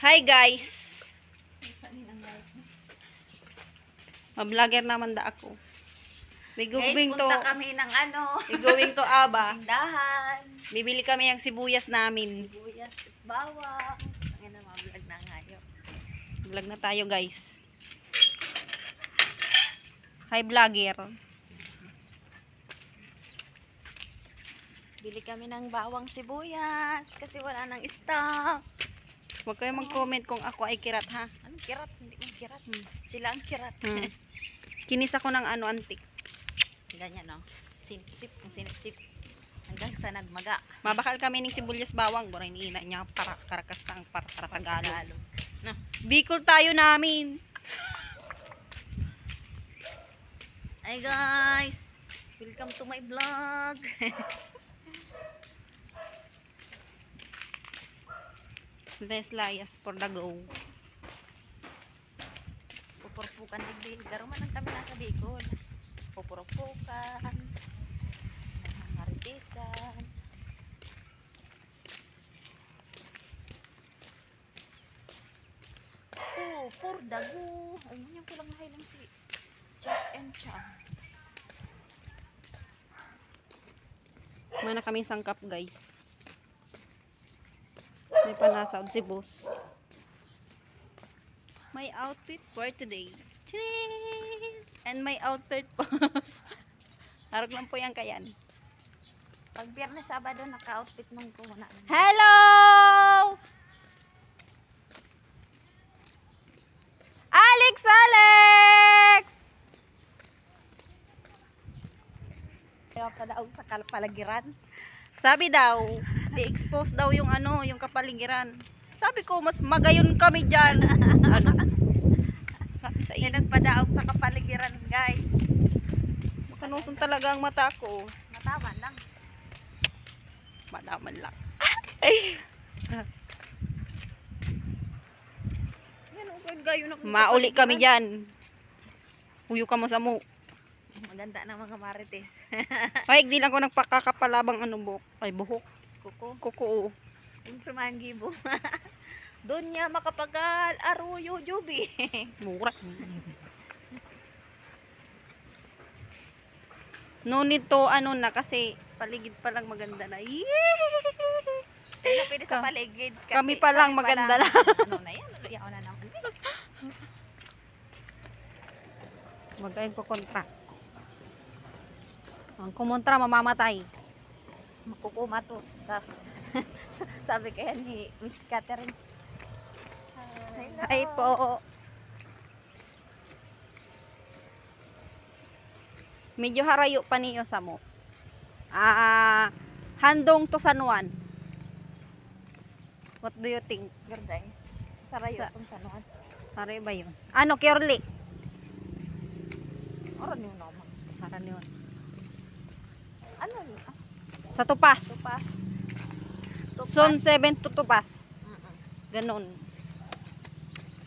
Hi guys. Ma-vlogger naman da ako. We going to Punta kami ng we going to Aba. tindahan. Bibili kami ng sibuyas namin. Sibuyas at bawang. Ang mga vlog na ngayon. Vlog na tayo guys. Hi vlogger. Bili kami ng bawang sibuyas kasi wala nang stock. Huwag kayo mag-comment kung ako ay kirat ha. Anong kirat? Hindi mo kirat. Sila ang kirat. Kinis ako ng antik. Ganyan no. Sinipsip, sinipsip. Hanggang sa nagmaga. Mabakal kami ng sibuyas bawang. Buray ni ina niya para karakastang para Tagalog. No. Bicol tayo namin. Hi guys. Welcome to my vlog. Let's layas for the go. Pupurpukan digdig. Garo man ang kami nasa Bicol. Pupurpukan. Maritisan. Oh, for dago. Ay, ganyan ko lang nahilang si Just and Cham. May na kaming sangkap guys. May panasawd si boss. My outfit for today. Cheers! And my outfit po. Harap lang po yan kayan. Pag Biyernes, Sabado, naka-outfit mong ko na. Hello! Alex! Kaya pa daw sa palagiran. Sabi daw, i-expose daw yung yung kapaligiran. Sabi ko, mas magayon kami dyan. Ano? Sabi sa iyo. Nagpadaog sa kapaligiran, guys. Makanutong talaga ang mata ko. Mataman lang. Malaman lang. Yan, okay, gayo na. Mauli kami dyan. Huyo ka mo sa mo. Maganda ng mga marites. Ay, di lang ko nagpakakapalabang buhok. Ay, buhok. Kuko. Siyempre mga gibo. Doon niya makapagal aruyo jubi. Mura. No need to na kasi paligid pa lang maganda na. Hindi na pwede sa paligid. Kasi Kami pa lang maganda na. Ano na yan? Ano na naman. Magayon ko kontra. Ang kumontra mamamatay. Makukumatos. Sabi kaya ni Miss Catherine. Ay po. Medyo harayo pa niyo sa mo. Handong to San Juan. What do you think? Garday. Sarayo Sa- kung sanuan. Harayo ba yun? Ano, Curly? Oran yun naman. Haran yun. Ano yun? Sa Tupas. Tupas. Zone 7 to Tupas. Ganon.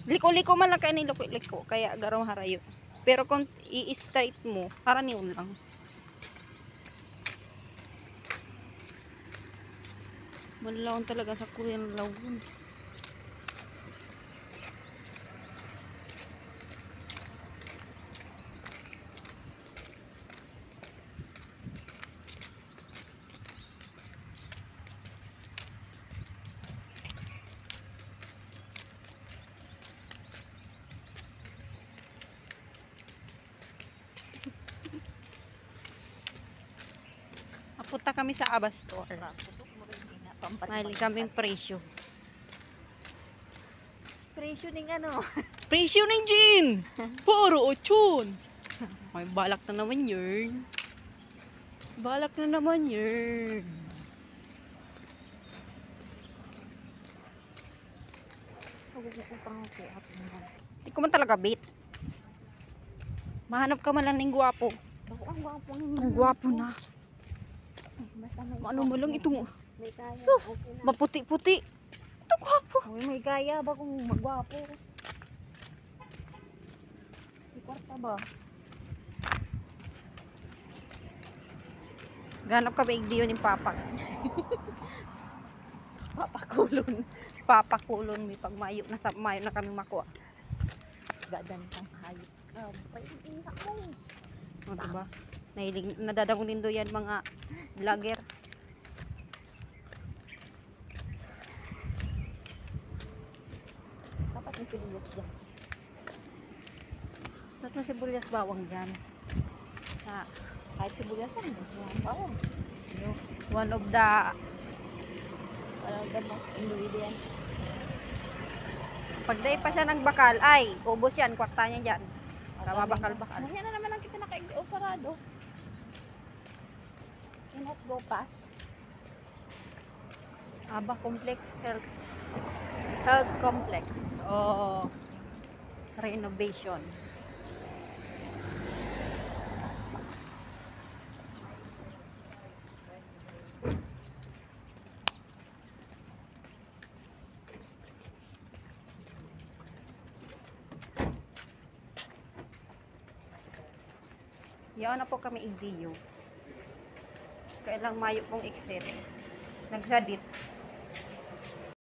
Liko-liko man lang kayo niliko-liko. Kaya garong harayo. Pero kung i-straight mo, parang yun lang. Malawon talaga sa Korean lawon. Napunta kami sa Aba Store. Mahal kaming presyo. Presyo ning ano? Presyo ng gin! Puro 8. May balak na naman yun. Balak na naman yun. Hindi ko man talaga bait. Mahanap ka man lang ng gwapo. Ako ang gwapo Ang gwapo na. Basta may Ano mo lang itong may kaya. sus, Okay na. maputi-puti. Ito gwapo. Uy, may kaya ba kung magwapo? May kwarta ba? Ganap ka ba igdiyo ng papa? Papakulon. Papakulon mi pag mayo na kami makuha. Gadan kang hayop. Paingin ako. O, diba? Nahilig, nadadagong din do yan mga vlogger. Dapat may sibuyas dyan. Ba't may sibuyas bawang dyan? Ah, Kahit sibuyas lang. Yan, bawang. one of the One of the most ingredients. pag day pa siya ng bakal, ay, ubos yan, kwarta niya dyan. Tama, bakal-bakal. Mamaya na naman lang kita nakaigli o sarado. Cannot go past. Aba Complex Health Complex o renovation. Yan na po kami igdiyo. Kailang mayo pong exit. Nagsadit.